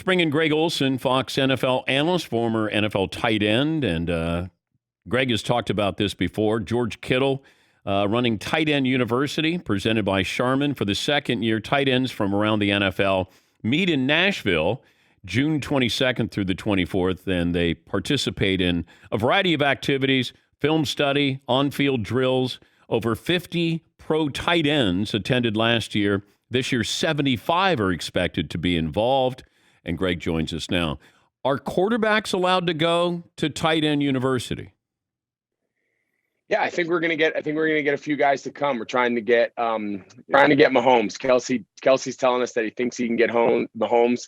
bring in Greg Olsen, Fox NFL analyst, former NFL tight end. And Greg has talked about this before. George Kittle running Tight End University, presented by Charmin for the second year. Tight ends from around the NFL meet in Nashville June 22nd through the 24th, and they participate in a variety of activities, film study, on-field drills. Over 50 pro tight ends attended last year. This year, 75 are expected to be involved, and Greg joins us now. Are quarterbacks allowed to go to Tight End University? Yeah, I think we're gonna get a few guys to come. We're trying to get Mahomes. Kelsey's telling us that he thinks he can get Mahomes.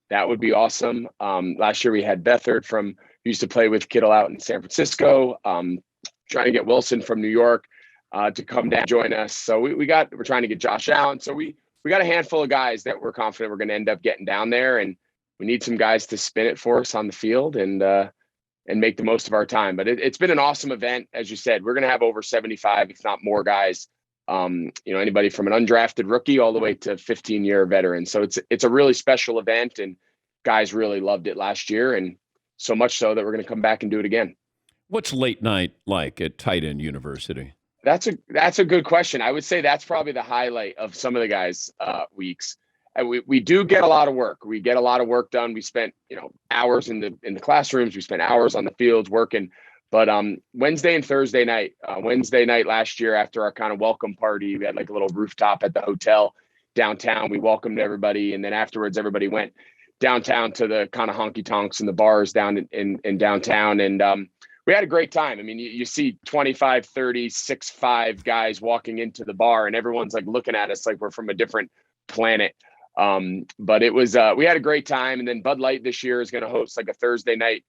That would be awesome. Last year we had Beathard who used to play with Kittle out in San Francisco. Trying to get Wilson from New York to come down and join us. So we're trying to get Josh Allen. So we got a handful of guys that we're confident we're going to end up getting down there, and we need some guys to spin it for us on the field and make the most of our time. But it's been an awesome event. As you said, we're going to have over 75, if not more guys, anybody from an undrafted rookie all the way to 15-year veteran. So it's a really special event, and guys really loved it last year, and so much so that we're going to come back and do it again. What's late night like at Tight End University? That's a good question. I would say that's probably the highlight of some of the guys' weeks. We do get a lot of work. We get a lot of work done. We spent hours in the classrooms. We spent hours on the fields working. But Wednesday and Thursday night. Wednesday night last year, after our kind of welcome party, we had like a little rooftop at the hotel downtown. We welcomed everybody, and then afterwards, everybody went downtown to the kind of honky tonks and the bars down in downtown, and we had a great time. I mean, you see 25, 30, 6'5" guys walking into the bar, and everyone's like looking at us like we're from a different planet. But it was, we had a great time. And then Bud Light this year is going to host like a Thursday night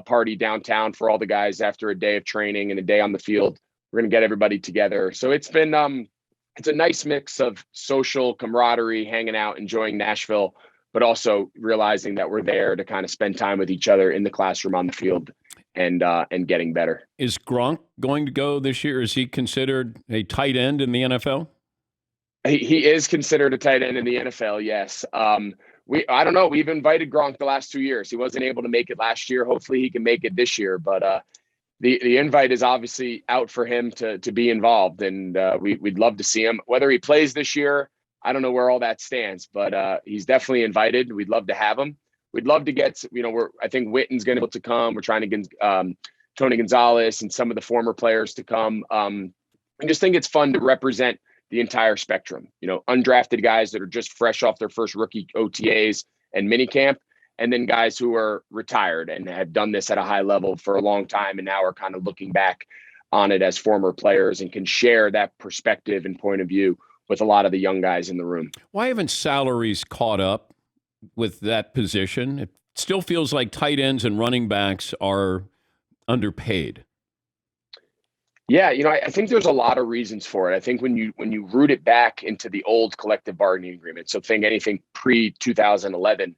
party downtown for all the guys after a day of training and a day on the field. We're going to get everybody together. So it's been, it's a nice mix of social camaraderie, hanging out, enjoying Nashville, but also realizing that we're there to kind of spend time with each other in the classroom, on the field, and getting better. Is Gronk going to go this year? Is he considered a tight end in the NFL? He is considered a tight end in the NFL, yes. I don't know. We've invited Gronk the last 2 years. He wasn't able to make it last year. Hopefully he can make it this year. But the invite is obviously out for him to be involved, and we'd love to see him. Whether he plays this year, I don't know where all that stands, but he's definitely invited. We'd love to have him. We'd love to get, I think Witten's going to be able to come. We're trying to get Tony Gonzalez and some of the former players to come. I just think it's fun to represent the entire spectrum, undrafted guys that are just fresh off their first rookie OTAs and minicamp, and then guys who are retired and have done this at a high level for a long time and now are kind of looking back on it as former players and can share that perspective and point of view with a lot of the young guys in the room. Why haven't salaries caught up with that position? It still feels like tight ends and running backs are underpaid. Yeah, I think there's a lot of reasons for it. I think when you root it back into the old collective bargaining agreement, so think anything pre-2011,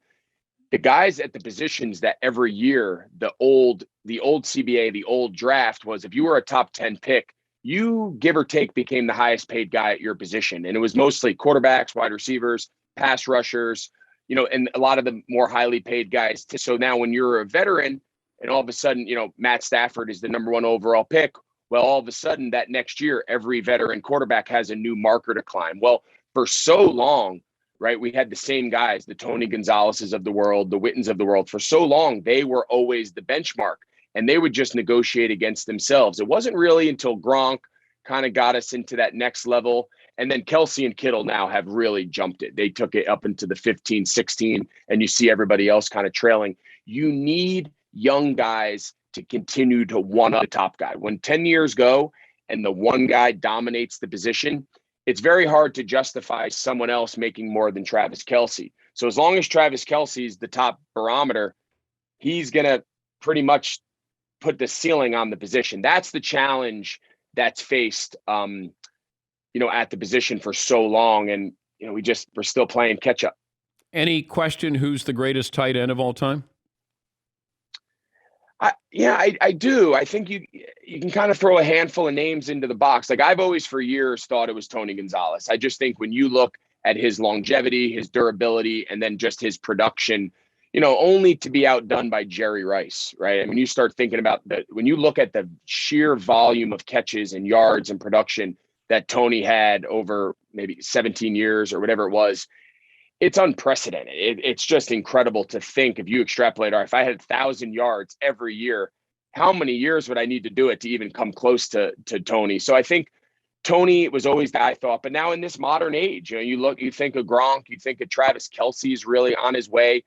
the guys at the positions that every year, the old CBA, the old draft was, if you were a top 10 pick, you give or take became the highest paid guy at your position. And it was mostly quarterbacks, wide receivers, pass rushers, and a lot of the more highly paid guys. So now when you're a veteran and all of a sudden, Matt Stafford is the number 1 overall pick, well, all of a sudden that next year, every veteran quarterback has a new marker to climb. Well, for so long, right, we had the same guys, the Tony Gonzalez's of the world, the Wittens of the world. For so long, they were always the benchmark, and they would just negotiate against themselves. It wasn't really until Gronk kind of got us into that next level. And then Kelsey and Kittle now have really jumped it. They took it up into the 15, 16, and you see everybody else kind of trailing. You need young guys to continue to one-up the top guy. When 10 years go and the one guy dominates the position, it's very hard to justify someone else making more than Travis Kelce. So as long as Travis Kelce's the top barometer, he's going to pretty much put the ceiling on the position. That's the challenge that's faced, at the position for so long. And, we're still playing catch up. Any question who's the greatest tight end of all time? I do. I think you can kind of throw a handful of names into the box. Like I've always for years thought it was Tony Gonzalez. I just think when you look at his longevity, his durability, and then just his production, only to be outdone by Jerry Rice, right? I mean, you start thinking about when you look at the sheer volume of catches and yards and production that Tony had over maybe 17 years or whatever it was, it's unprecedented. It's just incredible to think, if you extrapolate, or if I had 1,000 yards every year, how many years would I need to do it to even come close to Tony? So I think Tony was always the I thought, but now in this modern age, you think of Gronk, you think of Travis Kelce's really on his way,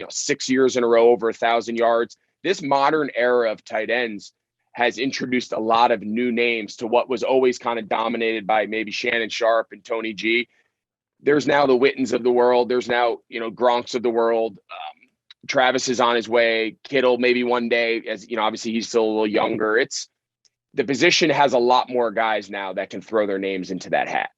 6 years in a row over 1,000 yards. This modern era of tight ends has introduced a lot of new names to what was always kind of dominated by maybe Shannon Sharp and Tony G. There's now the Wittens of the world. There's now, Gronks of the world. Travis is on his way. Kittle maybe one day, as obviously he's still a little younger. The position has a lot more guys now that can throw their names into that hat.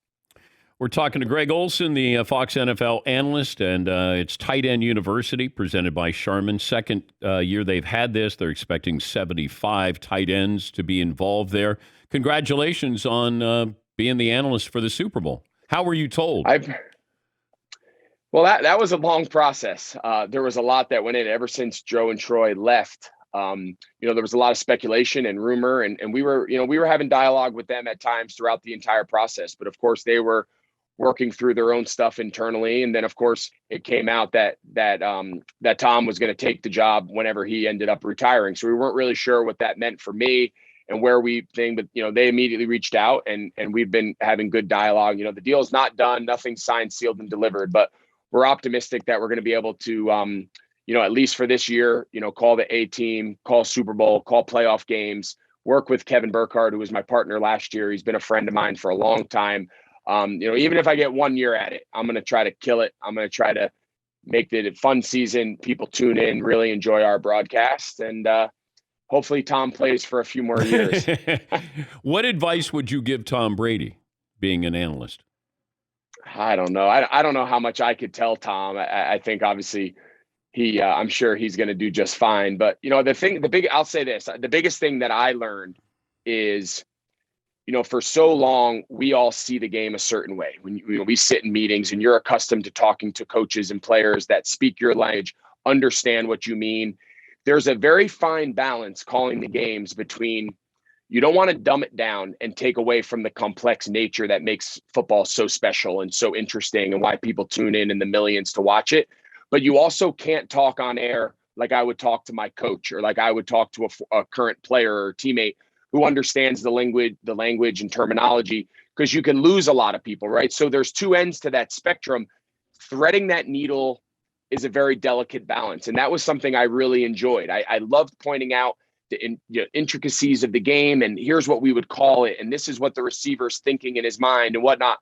We're talking to Greg Olsen, the Fox NFL analyst, and it's Tight End University presented by Charmin. Second year they've had this. They're expecting 75 tight ends to be involved there. Congratulations on being the analyst for the Super Bowl. How were you told? Well, that was a long process. There was a lot that went in ever since Joe and Troy left. There was a lot of speculation and rumor, and we were having dialogue with them at times throughout the entire process. But of course, they were working through their own stuff internally, and then of course it came out that Tom was going to take the job whenever he ended up retiring. So we weren't really sure what that meant for me and where we think. But they immediately reached out, and we've been having good dialogue. The deal's not done, nothing signed, sealed, and delivered, but we're optimistic that we're going to be able to at least for this year, call the A team, call Super Bowl, call playoff games, work with Kevin Burkhardt, who was my partner last year. He's been a friend of mine for a long time. Even if I get 1 year at it, I'm going to try to kill it. I'm going to try to make it a fun season. People tune in, really enjoy our broadcast, and hopefully Tom plays for a few more years. What advice would you give Tom Brady, being an analyst? I don't know. I don't know how much I could tell Tom. I think obviously I'm sure he's going to do just fine. But I'll say this: the biggest thing that I learned is, for so long we all see the game a certain way. When we sit in meetings and you're accustomed to talking to coaches and players that speak your language, understand what you mean. There's a very fine balance calling the games between. You don't want to dumb it down and take away from the complex nature that makes football so special and so interesting and why people tune in the millions to watch it. But you also can't talk on air like I would talk to my coach or like I would talk to a current player or teammate who understands the language and terminology, because you can lose a lot of people, right? So there's two ends to that spectrum. Threading that needle is a very delicate balance. And that was something I really enjoyed. I loved pointing out the intricacies of the game, and here's what we would call it, and this is what the receiver's thinking in his mind and whatnot,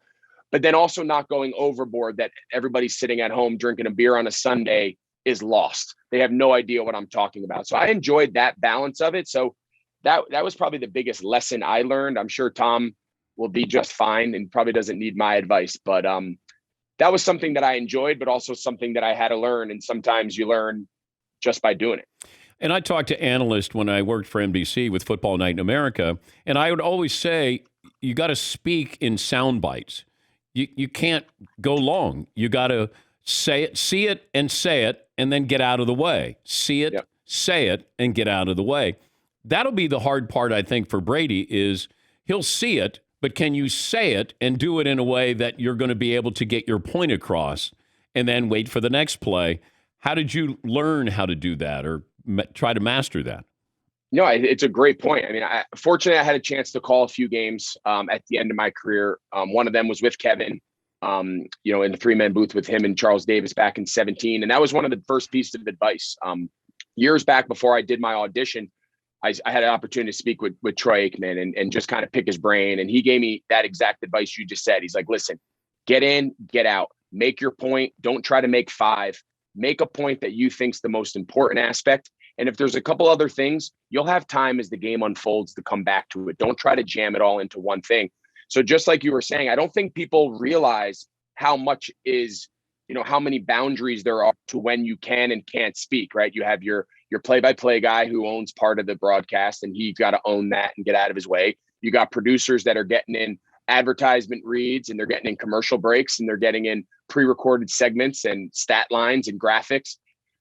but then also not going overboard that everybody's sitting at home drinking a beer on a Sunday is lost. They have no idea what I'm talking about. So I enjoyed that balance of it. So that was probably the biggest lesson I learned. I'm sure Tom will be just fine and probably doesn't need my advice, but that was something that I enjoyed, but also something that I had to learn, and sometimes you learn just by doing it. And I talked to analysts when I worked for NBC with Football Night in America, and I would always say, you got to speak in sound bites. You can't go long. You got to say it, see it, and say it, and then get out of the way. See it, say it, and get out of the way. That'll be the hard part, I think, for Brady is he'll see it, but can you say it and do it in a way that you're going to be able to get your point across and then wait for the next play? How did you learn how to do that or try to master that? No, it's a great point. I mean, fortunately, I had a chance to call a few games at the end of my career. One of them was with Kevin, in the 3-man booth with him and Charles Davis back in 2017. And that was one of the first pieces of advice. Years back before I did my audition, I had an opportunity to speak with Troy Aikman and just kind of pick his brain. And he gave me that exact advice you just said. He's like, listen, get in, get out, make your point. Don't try to make 5. Make a point that you think's the most important aspect. And if there's a couple other things, you'll have time as the game unfolds to come back to it. Don't try to jam it all into one thing. So just like you were saying, I don't think people realize how much is, how many boundaries there are to when you can and can't speak, right? You have your play-by-play guy who owns part of the broadcast, and he's got to own that and get out of his way. You got producers that are getting in advertisement reads, and they're getting in commercial breaks, and they're getting in pre-recorded segments and stat lines and graphics.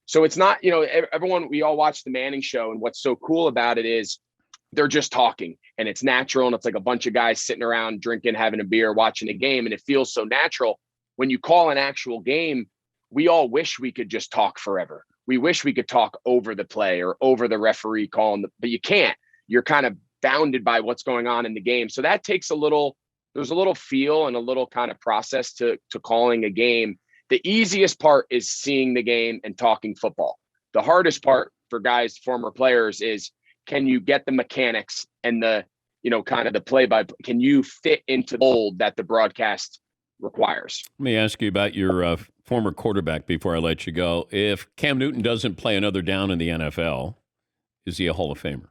So it's not, everyone, we all watch the Manning show. And what's so cool about it is they're just talking and it's natural. And it's like a bunch of guys sitting around drinking, having a beer, watching a game. And it feels so natural. When you call an actual game, we all wish we could just talk forever. We wish we could talk over the play or over the referee calling, but you can't. You're kind of bounded by what's going on in the game. So that takes there's a little feel and a little kind of process to calling a game. The easiest part is seeing the game and talking football. The hardest part for guys, former players, is can you get the mechanics and the, kind of the can you fit into the mold that the broadcast requires? Let me ask you about your former quarterback before I let you go. If Cam Newton doesn't play another down in the NFL, is he a Hall of Famer?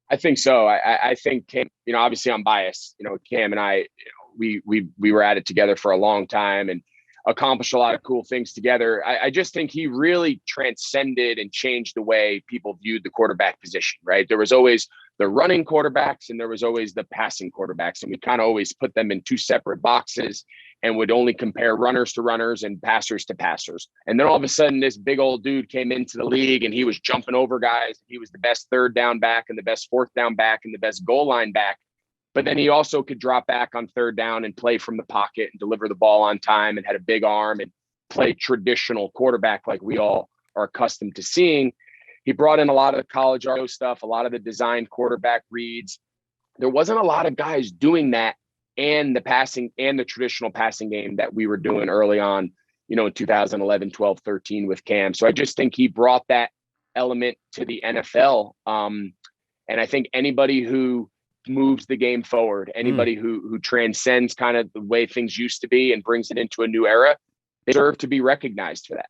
I think so. I think Cam, obviously I'm biased. Cam and I, we were at it together for a long time and accomplished a lot of cool things together. I just think he really transcended and changed the way people viewed the quarterback position, right? There was always the running quarterbacks and there was always the passing quarterbacks. And we kind of always put them in two separate boxes and would only compare runners to runners and passers to passers. And then all of a sudden, this big old dude came into the league and he was jumping over guys. He was the best third down back and the best fourth down back and the best goal line back. But then he also could drop back on third down and play from the pocket and deliver the ball on time and had a big arm and play traditional quarterback like we all are accustomed to seeing. He brought in a lot of the college RO stuff, a lot of the designed quarterback reads. There wasn't a lot of guys doing that and the passing and the traditional passing game that we were doing early on, in 2011, 12, 13 with Cam. So I just think he brought that element to the NFL. And I think anybody who moves the game forward, anybody who transcends kind of the way things used to be and brings it into a new era, they deserve to be recognized for that.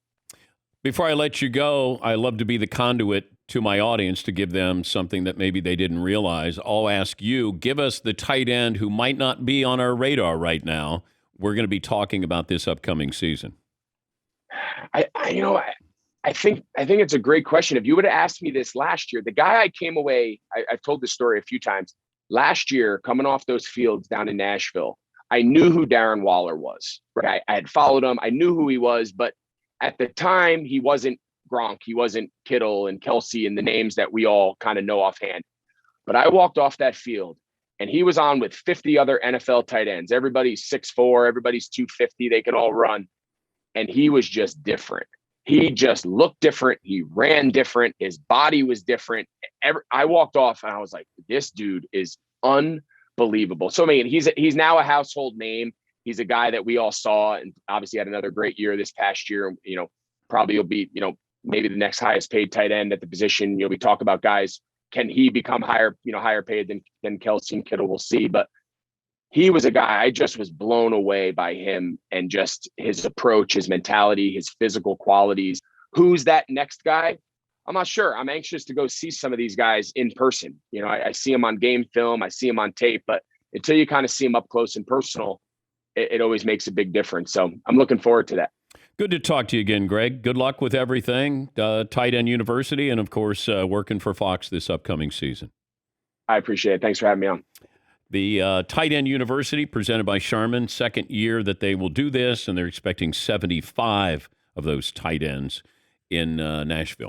Before I let you go, I love to be the conduit to my audience to give them something that maybe they didn't realize. I'll ask you, give us the tight end who might not be on our radar right now. We're going to be talking about this upcoming season. I think it's a great question. If you would have asked me this last year, the guy I came away, I've told this story a few times. Last year, coming off those fields down in Nashville, I knew who Darren Waller was. Right? I had followed him. I knew who he was, but at the time, he wasn't Gronk. He wasn't Kittle and Kelsey and the names that we all kind of know offhand. But I walked off that field, and he was on with 50 other NFL tight ends. Everybody's 6'4", everybody's 250. They can all run. And he was just different. He just looked different. He ran different. His body was different. I walked off, and I was like, this dude is unbelievable. So, I mean, he's now a household name. He's a guy that we all saw and obviously had another great year this past year. Probably will be, maybe the next highest paid tight end at the position. We talk about guys, can he become higher paid than Kelsey and Kittle? We'll see. But he was a guy, I just was blown away by him and just his approach, his mentality, his physical qualities. Who's that next guy? I'm not sure. I'm anxious to go see some of these guys in person. I see them on game film. I see them on tape, but until you kind of see them up close and personal, it always makes a big difference. So I'm looking forward to that. Good to talk to you again, Greg. Good luck with everything, Tight End University, and, of course, working for Fox this upcoming season. I appreciate it. Thanks for having me on. The Tight End University, presented by Charmin, second year that they will do this, and they're expecting 75 of those tight ends in Nashville.